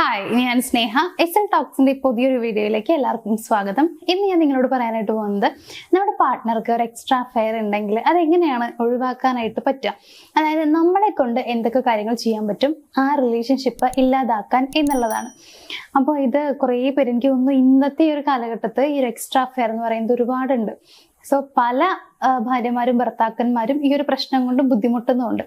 Hi, ഞാൻ സ്നേഹ. S ടോക്സിന്റെ പുതിയൊരു വീഡിയോയിലേക്ക് എല്ലാവർക്കും സ്വാഗതം. ഇന്ന് ഞാൻ നിങ്ങളോട് പറയാനായിട്ട് പോകുന്നത് നമ്മുടെ പാർട്ട്ണർക്ക് ഒരു എക്സ്ട്രാ അഫെയർ ഉണ്ടെങ്കിൽ അതെങ്ങനെയാണ് ഒഴിവാക്കാനായിട്ട് പറ്റുക. അതായത് നമ്മളെ കൊണ്ട് എന്തൊക്കെ കാര്യങ്ങൾ ചെയ്യാൻ പറ്റും ആ റിലേഷൻഷിപ്പ് ഇല്ലാതാക്കാൻ എന്നുള്ളതാണ്. അപ്പോൾ ഇത് കുറേ പേര്, എനിക്ക് തോന്നുന്നു ഇന്നത്തെ ഒരു കാലഘട്ടത്ത് ഈ ഒരു എക്സ്ട്രാ അഫെയർ എന്ന് പറയുന്നത് ഒരുപാടുണ്ട്. സോ പല ഭാര്യമാരും ഭർത്താക്കന്മാരും ഈ ഒരു പ്രശ്നം കൊണ്ട് ബുദ്ധിമുട്ടുന്നുണ്ട്.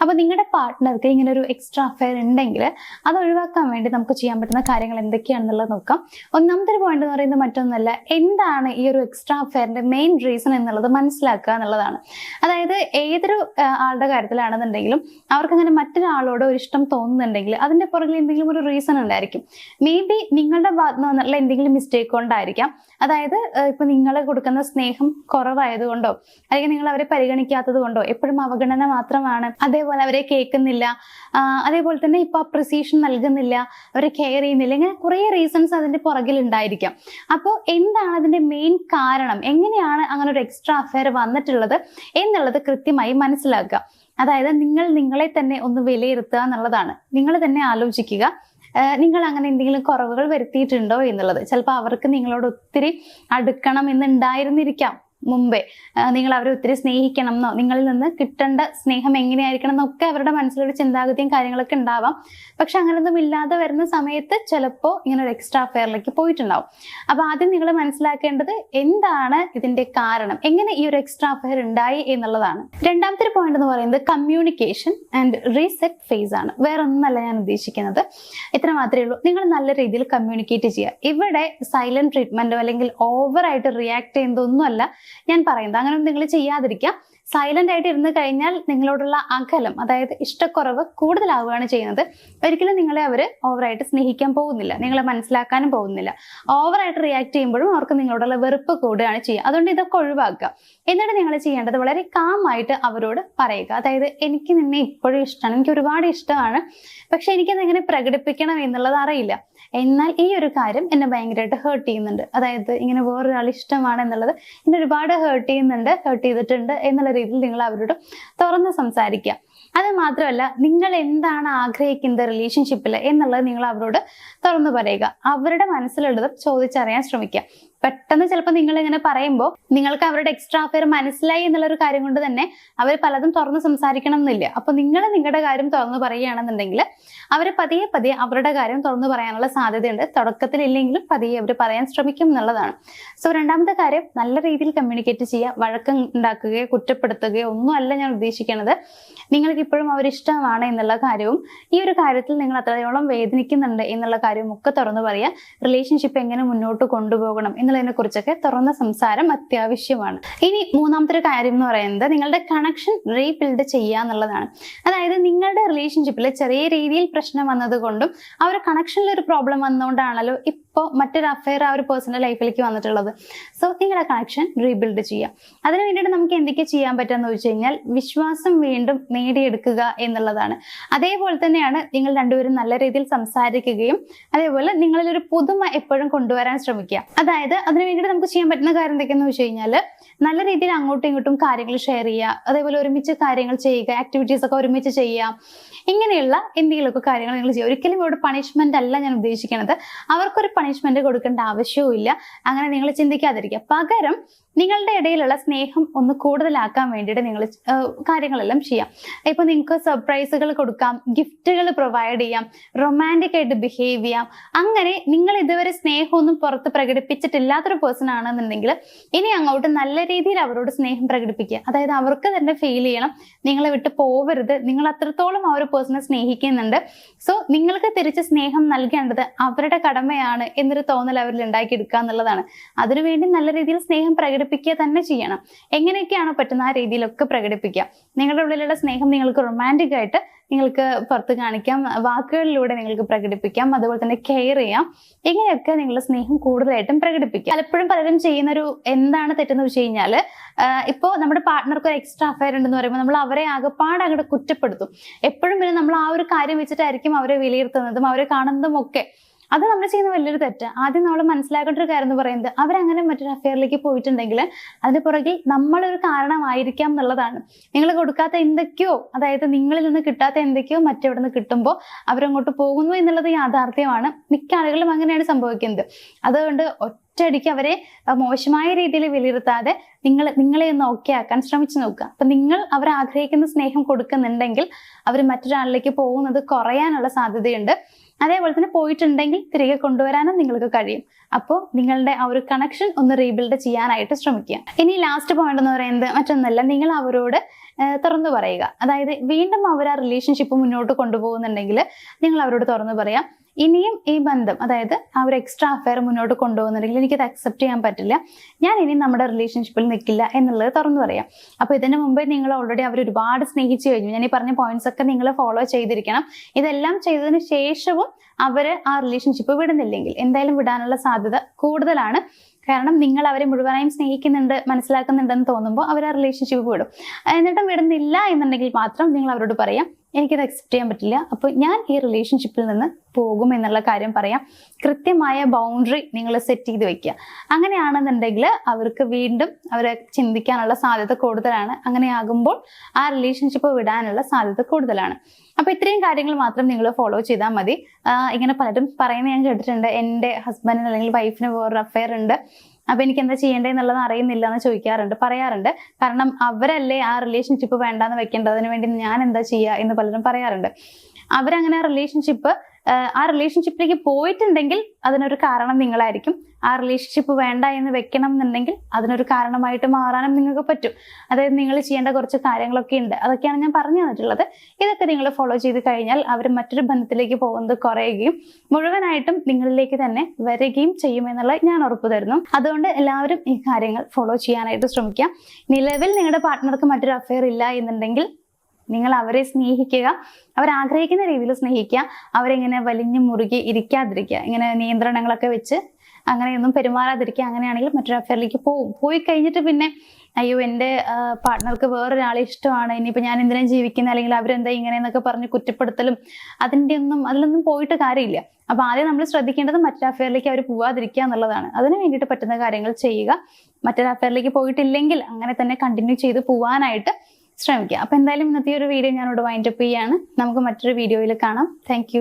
അപ്പോൾ നിങ്ങളുടെ പാർട്ട്ണർക്ക് ഇങ്ങനെ ഒരു എക്സ്ട്രാ അഫെയർ ഉണ്ടെങ്കിൽ അത് ഒഴിവാക്കാൻ വേണ്ടി നമുക്ക് ചെയ്യാൻ പറ്റുന്ന കാര്യങ്ങൾ എന്തൊക്കെയാണെന്നുള്ളത് നോക്കാം. ഒന്നാമത്തെ ഒരു പോയിന്റ് എന്ന് പറയുന്നത് മറ്റൊന്നല്ല, എന്താണ് ഈ ഒരു എക്സ്ട്രാ അഫെയറിന്റെ മെയിൻ റീസൺ എന്നുള്ളത് മനസ്സിലാക്കുക എന്നുള്ളതാണ്. അതായത് ഏതൊരു ആളുടെ കാര്യത്തിലാണെന്നുണ്ടെങ്കിലും അവർക്ക് അങ്ങനെ മറ്റൊരാളോട് ഒരു ഇഷ്ടം തോന്നുന്നുണ്ടെങ്കിൽ അതിന്റെ പുറകിൽ എന്തെങ്കിലും ഒരു റീസൺ ഉണ്ടായിരിക്കും. മേ ബി നിങ്ങളുടെ ഭാഗത്ത് നിന്നുള്ള എന്തെങ്കിലും മിസ്റ്റേക്ക് കൊണ്ടായിരിക്കാം. അതായത് ഇപ്പൊ നിങ്ങൾ കൊടുക്കുന്ന സ്നേഹം കുറവായതുകൊണ്ടോ അല്ലെങ്കിൽ നിങ്ങൾ അവരെ പരിഗണിക്കാത്തത് കൊണ്ടോ, എപ്പോഴും അവഗണന മാത്രമാണ്, അതേപോലെ അവരെ കേൾക്കുന്നില്ല, അതേപോലെ തന്നെ ഇപ്പൊ അപ്രിസിയേഷൻ നൽകുന്നില്ല, അവരെ കെയർ ചെയ്യുന്നില്ല, ഇങ്ങനെ കുറെ റീസൺസ് അതിന്റെ പുറകിൽ ഉണ്ടായിരിക്കാം. അപ്പോൾ എന്താണ് അതിന്റെ മെയിൻ കാരണം, എങ്ങനെയാണ് അങ്ങനെ ഒരു എക്സ്ട്രാ അഫെയർ വന്നിട്ടുള്ളത് എന്നുള്ളത് കൃത്യമായി മനസ്സിലാക്കുക. അതായത് നിങ്ങളെ തന്നെ ഒന്ന് വിലയിരുത്തുക എന്നുള്ളതാണ്. നിങ്ങൾ തന്നെ ആലോചിക്കുക, നിങ്ങൾ അങ്ങനെ എന്തെങ്കിലും കുറവുകൾ വരുത്തിയിട്ടുണ്ടോ എന്നുള്ളത്. ചിലപ്പോൾ അവർക്ക് നിങ്ങളോട് ഒത്തിരി അടുക്കണം എന്നുണ്ടായിരുന്നിരിക്കാം മുമ്പേ, നിങ്ങൾ അവരെ ഒത്തിരി സ്നേഹിക്കണം എന്നോ നിങ്ങളിൽ നിന്ന് കിട്ടേണ്ട സ്നേഹം എങ്ങനെയായിരിക്കണം എന്നൊക്കെ അവരുടെ മനസ്സിലൊരു ചിന്താഗതിയും കാര്യങ്ങളൊക്കെ ഉണ്ടാവാം. പക്ഷെ അങ്ങനെയൊന്നും ഇല്ലാതെ വരുന്ന സമയത്ത് ചിലപ്പോൾ ഇങ്ങനെ ഒരു എക്സ്ട്രാ അഫെയറിലേക്ക് പോയിട്ടുണ്ടാവും. അപ്പൊ ആദ്യം നിങ്ങൾ മനസ്സിലാക്കേണ്ടത് എന്താണ് ഇതിന്റെ കാരണം, എങ്ങനെ ഈ ഒരു എക്സ്ട്രാ അഫെയർ ഉണ്ടായി എന്നുള്ളതാണ്. രണ്ടാമത്തെ ഒരു പോയിന്റ് എന്ന് പറയുന്നത് കമ്മ്യൂണിക്കേഷൻ ആൻഡ് റീസെറ്റ് ഫേസ് ആണ്. വേറെ ഒന്നല്ല ഞാൻ ഉദ്ദേശിക്കുന്നത്, ഇത്ര മാത്രമേ ഉള്ളൂ. നിങ്ങൾ നല്ല രീതിയിൽ കമ്മ്യൂണിക്കേറ്റ് ചെയ്യുക. ഇവിടെ സൈലന്റ് ട്രീറ്റ്മെന്റോ അല്ലെങ്കിൽ ഓവറായിട്ട് റിയാക്ട് ചെയ്യുന്നതൊന്നും അല്ല ഞാൻ പറയുന്നത്. അങ്ങനെയൊന്നും നിങ്ങൾ ചെയ്യാതിരിക്കുക. സൈലന്റ് ആയിട്ട് ഇരുന്ന് കഴിഞ്ഞാൽ നിങ്ങളോടുള്ള അകലം, അതായത് ഇഷ്ടക്കുറവ് കൂടുതലാവുകയാണ് ചെയ്യുന്നത്. ഒരിക്കലും നിങ്ങളെ അവർ ഓവറായിട്ട് സ്നേഹിക്കാൻ പോകുന്നില്ല, നിങ്ങളെ മനസ്സിലാക്കാനും പോകുന്നില്ല. ഓവറായിട്ട് റിയാക്ട് ചെയ്യുമ്പോഴും അവർക്ക് നിങ്ങളോടുള്ള വെറുപ്പ് കൂടുകയാണ് ചെയ്യുക. അതുകൊണ്ട് ഇതൊക്കെ ഒഴിവാക്കുക. എന്നിട്ട് നിങ്ങൾ ചെയ്യേണ്ടത് വളരെ കാമായിട്ട് അവരോട് പറയുക. അതായത് എനിക്ക് നിന്നെ ഇപ്പോഴും ഇഷ്ടമാണ്, എനിക്ക് ഒരുപാട് ഇഷ്ടമാണ്, പക്ഷെ എനിക്കത് എങ്ങനെ പ്രകടിപ്പിക്കണം എന്നുള്ളത് അറിയില്ല. എന്നാൽ ഈ ഒരു കാര്യം എന്നെ ഭയങ്കരമായിട്ട് ഹേർട്ട് ചെയ്യുന്നുണ്ട്. അതായത് ഇങ്ങനെ വേറൊരാൾ ഇഷ്ടമാണ് എന്നുള്ളത് എന്നെ ഒരുപാട് ഹേർട്ട് ചെയ്തിട്ടുണ്ട് എന്നുള്ള രീതിയിൽ നിങ്ങൾ അവരോട് തുറന്ന് സംസാരിക്കുക. അത് മാത്രമല്ല, നിങ്ങൾ എന്താണ് ആഗ്രഹിക്കുന്നത് റിലേഷൻഷിപ്പിൽ എന്നുള്ളത് നിങ്ങൾ അവരോട് തുറന്നു പറയുക. അവരുടെ മനസ്സിലുള്ളത് ചോദിച്ചറിയാൻ ശ്രമിക്കുക. പെട്ടെന്ന് ചിലപ്പോൾ നിങ്ങൾ ഇങ്ങനെ പറയുമ്പോൾ നിങ്ങൾക്ക് അവരുടെ എക്സ്ട്രാ അഫെയർ മനസ്സിലായി എന്നുള്ളൊരു കാര്യം കൊണ്ട് തന്നെ അവർ പലതും തുറന്ന് സംസാരിക്കണം എന്നില്ല. അപ്പൊ നിങ്ങൾ നിങ്ങളുടെ കാര്യം തുറന്നു പറയുകയാണെന്നുണ്ടെങ്കിൽ അവർ പതിയെ പതിയെ അവരുടെ കാര്യം തുറന്നു പറയാനുള്ള സാധ്യതയുണ്ട്. തുടക്കത്തിൽ ഇല്ലെങ്കിലും പതിയെ അവർ പറയാൻ ശ്രമിക്കും എന്നുള്ളതാണ്. സോ രണ്ടാമത്തെ കാര്യം, നല്ല രീതിയിൽ കമ്മ്യൂണിക്കേറ്റ് ചെയ്യുക. വഴക്കം ഉണ്ടാക്കുകയോ കുറ്റപ്പെടുത്തുകയോ ഒന്നും അല്ല ഞാൻ ഉദ്ദേശിക്കുന്നത്. നിങ്ങൾക്ക് ഇപ്പോഴും അവരിഷ്ടമാണ് എന്നുള്ള കാര്യവും ഈ ഒരു കാര്യത്തിൽ നിങ്ങൾ അത്രയോളം വേദനിക്കുന്നുണ്ട് എന്നുള്ള കാര്യവും ഒക്കെ തുറന്നു പറയുക. റിലേഷൻഷിപ്പ് എങ്ങനെ മുന്നോട്ട് കൊണ്ടുപോകണം എന്നുള്ളതിനെ കുറിച്ചൊക്കെ തുറന്ന സംസാരം അത്യാവശ്യമാണ്. ഇനി മൂന്നാമത്തെ ഒരു കാര്യം എന്ന് പറയുന്നത് നിങ്ങളുടെ കണക്ഷൻ റീബിൽഡ് ചെയ്യുക എന്നുള്ളതാണ്. അതായത് നിങ്ങളുടെ റിലേഷൻഷിപ്പിൽ ചെറിയ രീതിയിൽ പ്രശ്നം വന്നത് കൊണ്ടും ആ ഒരു കണക്ഷനിൽ ഒരു പ്രോബ്ലം വന്നുകൊണ്ടാണല്ലോ ഇപ്പോൾ മറ്റൊരു അഫെയർ ആ ഒരു പേഴ്സണൽ ലൈഫിലേക്ക് വന്നിട്ടുള്ളത്. സോ നിങ്ങളുടെ കണക്ഷൻ റീബിൽഡ് ചെയ്യുക. അതിന് വേണ്ടിയിട്ട് നമുക്ക് എന്തൊക്കെ ചെയ്യാൻ പറ്റുമെന്ന് ചോദിച്ചു കഴിഞ്ഞാൽ വിശ്വാസം വീണ്ടും നേടിയെടുക്കുക എന്നുള്ളതാണ്. അതേപോലെ തന്നെയാണ് നിങ്ങൾ രണ്ടുപേരും നല്ല രീതിയിൽ സംസാരിക്കുകയും അതേപോലെ നിങ്ങളിലൊരു പുതുമ എപ്പോഴും കൊണ്ടുവരാൻ ശ്രമിക്കുക. അതായത് അതിന് വേണ്ടിയിട്ട് നമുക്ക് ചെയ്യാൻ പറ്റുന്ന കാര്യം എന്തൊക്കെയാന്ന് വെച്ച് കഴിഞ്ഞാൽ നല്ല രീതിയിൽ അങ്ങോട്ടും ഇങ്ങോട്ടും കാര്യങ്ങൾ ഷെയർ ചെയ്യുക, അതേപോലെ ഒരുമിച്ച് കാര്യങ്ങൾ ചെയ്യുക, ആക്ടിവിറ്റീസ് ഒക്കെ ഒരുമിച്ച് ചെയ്യുക. ഇങ്ങനെയുള്ള എന്തെങ്കിലുമൊക്കെ കാര്യങ്ങൾ നിങ്ങൾ ചെയ്യുക. ഒരിക്കലും ഇവിടെ പണിഷ്മെന്റ് അല്ല ഞാൻ ഉദ്ദേശിക്കുന്നത്. അവർക്കൊരു പണിഷ്മെന്റ് കൊടുക്കേണ്ട ആവശ്യവും ഇല്ല. അങ്ങനെ നിങ്ങൾ ചിന്തിക്കാതിരിക്കുക. പകരം നിങ്ങളുടെ ഇടയിലുള്ള സ്നേഹം ഒന്ന് കൂടുതലാക്കാൻ വേണ്ടിയിട്ട് നിങ്ങൾ കാര്യങ്ങളെല്ലാം ചെയ്യാം. ഇപ്പൊ നിങ്ങൾക്ക് സർപ്രൈസുകൾ കൊടുക്കാം, ഗിഫ്റ്റുകൾ പ്രൊവൈഡ് ചെയ്യാം, റൊമാൻറ്റിക് ആയിട്ട് ബിഹേവ് ചെയ്യാം. അങ്ങനെ നിങ്ങൾ ഇതുവരെ സ്നേഹമൊന്നും പുറത്ത് പ്രകടിപ്പിച്ചിട്ടില്ലാത്തൊരു പേഴ്സൺ ആണെന്നുണ്ടെങ്കിൽ ഇനി അങ്ങോട്ട് നല്ല രീതിയിൽ അവരോട് സ്നേഹം പ്രകടിപ്പിക്കുക. അതായത് അവർക്ക് തന്നെ ഫീൽ ചെയ്യണം നിങ്ങളെ വിട്ട് പോവരുത്, നിങ്ങൾ അത്രത്തോളം ആ ഒരു പേഴ്സണെ സ്നേഹിക്കുന്നുണ്ട്. സോ നിങ്ങൾക്ക് തിരിച്ച് സ്നേഹം നൽകേണ്ടത് അവരുടെ കടമയാണ് എന്നൊരു തോന്നൽ അവരിൽ ഉണ്ടാക്കിയെടുക്കുക എന്നുള്ളതാണ്. അതിനുവേണ്ടി നല്ല രീതിയിൽ സ്നേഹം പ്രകടിപ്പിക്കുക തന്നെ ചെയ്യണം. എങ്ങനെയൊക്കെയാണോ പറ്റുന്ന ആ രീതിയിലൊക്കെ പ്രകടിപ്പിക്കുക. നിങ്ങളുടെ ഉള്ളിലുള്ള സ്നേഹം നിങ്ങൾക്ക് റൊമാൻറ്റിക് ആയിട്ട് നിങ്ങൾക്ക് പുറത്ത് കാണിക്കാം, വാക്കുകളിലൂടെ നിങ്ങൾക്ക് പ്രകടിപ്പിക്കാം, അതുപോലെ തന്നെ കെയർ ചെയ്യാം. ഇങ്ങനെയൊക്കെ നിങ്ങളുടെ സ്നേഹം കൂടുതലായിട്ടും പ്രകടിപ്പിക്കാം. പലപ്പോഴും പലരും ചെയ്യുന്നൊരു എന്താണ് തെറ്റെന്ന് വെച്ച് കഴിഞ്ഞാൽ, ഇപ്പോൾ നമ്മുടെ പാർട്ട്ണർക്ക് ഒരു എക്സ്ട്രാ അഫെയർ ഉണ്ടെന്ന് പറയുമ്പോൾ നമ്മൾ അവരെ ആകെപ്പാട് അങ്ങോട്ട് കുറ്റപ്പെടുത്തും. എപ്പോഴും പിന്നെ നമ്മൾ ആ ഒരു കാര്യം വെച്ചിട്ടായിരിക്കും അവരെ വിലയിരുത്തുന്നതും അവരെ കാണുന്നതും ഒക്കെ. അത് നമ്മൾ ചെയ്യുന്ന വലിയൊരു തെറ്റ്. ആദ്യം നമ്മൾ മനസ്സിലാക്കേണ്ട ഒരു കാര്യം എന്ന് പറയുന്നത്, അവരങ്ങനെ മറ്റൊരു അഫെയറിലേക്ക് പോയിട്ടുണ്ടെങ്കിൽ അതിന് പുറകിൽ നമ്മളൊരു കാരണമായിരിക്കാം എന്നുള്ളതാണ്. നിങ്ങൾ കൊടുക്കാത്ത എന്തൊക്കെയോ, അതായത് നിങ്ങളിൽ നിന്ന് കിട്ടാത്ത എന്തൊക്കെയോ മറ്റെവിടെ നിന്ന് കിട്ടുമ്പോൾ അവരങ്ങോട്ട് പോകുന്നു എന്നുള്ളത് യാഥാർത്ഥ്യമാണ്. മിക്ക ആളുകളും അങ്ങനെയാണ് സംഭവിക്കുന്നത്. അതുകൊണ്ട് ഒറ്റയടിക്ക് അവരെ മോശമായ രീതിയിൽ വിലയിരുത്താതെ നിങ്ങളെ ഒന്ന് ഓക്കെ ആക്കാൻ ശ്രമിച്ചു നോക്കുക. അപ്പൊ നിങ്ങൾ അവർ ആഗ്രഹിക്കുന്ന സ്നേഹം കൊടുക്കുന്നുണ്ടെങ്കിൽ അവർ മറ്റൊരാളിലേക്ക് പോകുന്നത് കുറയാനുള്ള സാധ്യതയുണ്ട്. അതേപോലെ തന്നെ പോയിട്ടുണ്ടെങ്കിൽ തിരികെ കൊണ്ടുവരാനും നിങ്ങൾക്ക് കഴിയും. അപ്പോൾ നിങ്ങളുടെ ആ ഒരു കണക്ഷൻ ഒന്ന് റീബിൽഡ് ചെയ്യാനായിട്ട് ശ്രമിക്കുക. ഇനി ലാസ്റ്റ് പോയിന്റ് എന്ന് പറയുന്നത് മറ്റൊന്നല്ല, നിങ്ങൾ അവരോട് തുറന്നു പറയുക. അതായത് വീണ്ടും അവർ ആ റിലേഷൻഷിപ്പ് മുന്നോട്ട് കൊണ്ടുപോകുന്നുണ്ടെങ്കിൽ നിങ്ങൾ അവരോട് തുറന്നു പറയാം, ഇനിയും ഈ ബന്ധം, അതായത് ആ ഒരു എക്സ്ട്രാ അഫെയർ മുന്നോട്ട് കൊണ്ടുപോകുന്നുണ്ടെങ്കിൽ എനിക്കത് അക്സെപ്റ്റ് ചെയ്യാൻ പറ്റില്ല, ഞാൻ ഇനി നമ്മുടെ റിലേഷൻഷിപ്പിൽ നിൽക്കില്ല എന്നുള്ളത് തുറന്നു പറയാം. അപ്പോൾ ഇതിനു മുമ്പേ നിങ്ങൾ ഓൾറെഡി അവർ ഒരുപാട് സ്നേഹിച്ചു കഴിഞ്ഞു. ഞാൻ ഈ പറഞ്ഞ പോയിന്റ്സ് ഒക്കെ നിങ്ങൾ ഫോളോ ചെയ്തിരിക്കണം. ഇതെല്ലാം ചെയ്തതിന് ശേഷവും അവർ ആ റിലേഷൻഷിപ്പ് വിടുന്നില്ലെങ്കിൽ എന്തായാലും വിടാനുള്ള സാധ്യത കൂടുതലാണ്. കാരണം നിങ്ങൾ അവരെ മുഴുവനായും സ്നേഹിക്കുന്നുണ്ട്, മനസ്സിലാക്കുന്നുണ്ടെന്ന് തോന്നുമ്പോൾ അവർ ആ റിലേഷൻഷിപ്പ് വിടും. എന്നിട്ടും വിടുന്നില്ല എന്നുണ്ടെങ്കിൽ മാത്രം നിങ്ങൾ അവരോട് പറയാം, എനിക്കത് അക്സെപ്റ്റ് ചെയ്യാൻ പറ്റില്ല, അപ്പോൾ ഞാൻ ഈ റിലേഷൻഷിപ്പിൽ നിന്ന് പോകും എന്നുള്ള കാര്യം പറയാം. കൃത്യമായ ബൗണ്ടറി നിങ്ങൾ സെറ്റ് ചെയ്ത് വെക്കുക. അങ്ങനെയാണെന്നുണ്ടെങ്കിൽ അവർക്ക് വീണ്ടും അവരെ ചിന്തിക്കാനുള്ള സാധ്യത കൂടുതലാണ്. അങ്ങനെയാകുമ്പോൾ ആ റിലേഷൻഷിപ്പ് വിടാനുള്ള സാധ്യത കൂടുതലാണ്. അപ്പൊ ഇത്രയും കാര്യങ്ങൾ മാത്രം നിങ്ങൾ ഫോളോ ചെയ്താൽ മതി. ഇങ്ങനെ പലരും പറയുന്നത് ഞാൻ കേട്ടിട്ടുണ്ട്, എൻ്റെ ഹസ്ബൻഡിന് അല്ലെങ്കിൽ വൈഫിന് വേറൊരു അഫെയർ ഉണ്ട്, അപ്പൊ എനിക്ക് എന്താ ചെയ്യേണ്ടതെന്നുള്ളത് അറിയുന്നില്ല എന്ന് പറയാറുണ്ട്. കാരണം അവരല്ലേ ആ റിലേഷൻഷിപ്പ് വേണ്ടാന്ന് വെക്കേണ്ടതിന് വേണ്ടി ഞാൻ എന്താ ചെയ്യുക എന്ന് പലരും പറയാറുണ്ട്. അവരങ്ങനെ ആ റിലേഷൻഷിപ്പിലേക്ക് പോയിട്ടുണ്ടെങ്കിൽ അതിനൊരു കാരണം നിങ്ങളായിരിക്കും. ആ റിലേഷൻഷിപ്പ് വേണ്ട എന്ന് വെക്കണം എന്നുണ്ടെങ്കിൽ അതിനൊരു കാരണമായിട്ട് മാറാനും നിങ്ങൾക്ക് പറ്റും. അതായത് നിങ്ങൾ ചെയ്യേണ്ട കുറച്ച് കാര്യങ്ങളൊക്കെ ഉണ്ട്, അതൊക്കെയാണ് ഞാൻ പറഞ്ഞു തന്നിട്ടുള്ളത്. ഇതൊക്കെ നിങ്ങൾ ഫോളോ ചെയ്ത് കഴിഞ്ഞാൽ അവർ മറ്റൊരു ബന്ധത്തിലേക്ക് പോകുന്നത് കുറയുകയും മുഴുവനായിട്ടും നിങ്ങളിലേക്ക് തന്നെ വരികയും ചെയ്യുമെന്നുള്ളത് ഞാൻ ഉറപ്പു തരുന്നു. അതുകൊണ്ട് എല്ലാവരും ഈ കാര്യങ്ങൾ ഫോളോ ചെയ്യാനായിട്ട് ശ്രമിക്കാം. നിലവിൽ നിങ്ങളുടെ പാർട്ട്ണർക്ക് മറ്റൊരു അഫെയർ ഇല്ല എന്നുണ്ടെങ്കിൽ നിങ്ങൾ അവരെ സ്നേഹിക്കുക, അവരാഗ്രഹിക്കുന്ന രീതിയിൽ സ്നേഹിക്കുക. അവരെങ്ങനെ വലിഞ്ഞു മുറുകി ഇരിക്കാതിരിക്കുക, ഇങ്ങനെ നിയന്ത്രണങ്ങളൊക്കെ വെച്ച് അങ്ങനെയൊന്നും പെരുമാറാതിരിക്കുക. അങ്ങനെയാണെങ്കിൽ മറ്റൊരു അഫെയറിലേക്ക് പോയി കഴിഞ്ഞിട്ട് പിന്നെ അയ്യോ എൻ്റെ പാർട്ട്ണർക്ക് വേറൊരാളെ ഇഷ്ടമാണ്, ഇനിയിപ്പോൾ ഞാൻ എന്തിനാ ജീവിക്കുന്നത്, അല്ലെങ്കിൽ അവരെന്താ ഇങ്ങനെയെന്നൊക്കെ പറഞ്ഞ് കുറ്റപ്പെടുത്തലും അതിലൊന്നും പോയിട്ട് കാര്യമില്ല. അപ്പൊ ആദ്യം നമ്മൾ ശ്രദ്ധിക്കേണ്ടത് മറ്റൊരു അഫെയറിലേക്ക് അവർ പോവാതിരിക്കുക എന്നുള്ളതാണ്. അതിന് വേണ്ടിയിട്ട് പറ്റുന്ന കാര്യങ്ങൾ ചെയ്യുക. മറ്റൊരു അഫെയറിലേക്ക് പോയിട്ടില്ലെങ്കിൽ അങ്ങനെ തന്നെ കണ്ടിന്യൂ ചെയ്ത് പോവാനായിട്ട് ശ്രമിക്കുക. അപ്പൊ എന്തായാലും ഇന്നത്തെ ഒരു വീഡിയോ ഞാനിവിടെ വൈൻഡപ്പ് ചെയ്യാണ്. നമുക്ക് മറ്റൊരു വീഡിയോയിൽ കാണാം. Thank you.